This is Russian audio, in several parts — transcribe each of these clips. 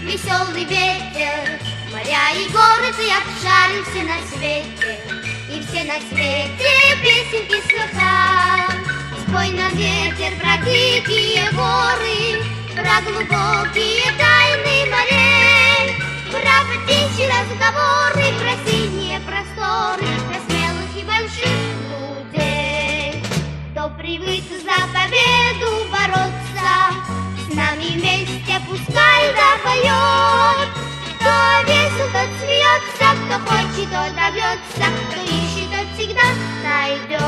веселый ветер, моря и горы ты обшарил все на свете, и все на свете песенки слыхал. Спой нам, ветер, про дикие горы, про глубокие тайны морей, про птичьи разговоры, про синие просторы, про смелых и больших людей. Кто привык за победу бороться, с нами вместе пускай запоет. Кто весел, тот смеется, кто хочет, тот добьется, кто ищет, тот всегда найдет.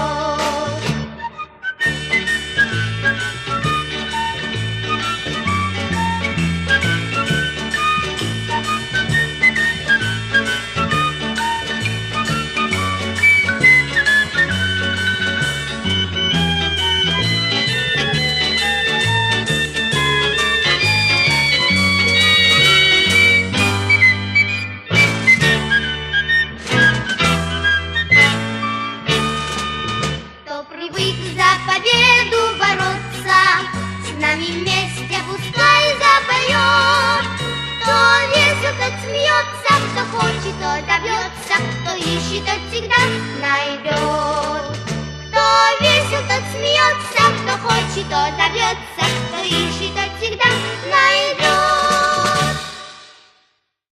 Победу бороться, с нами вместе пускай запоет. Кто весел, тот смеется, кто хочет, тот добьется, кто ищет, тот всегда найдет. Кто весел, тот смеется, кто хочет, тот добьется, кто ищет, тот всегда найдет.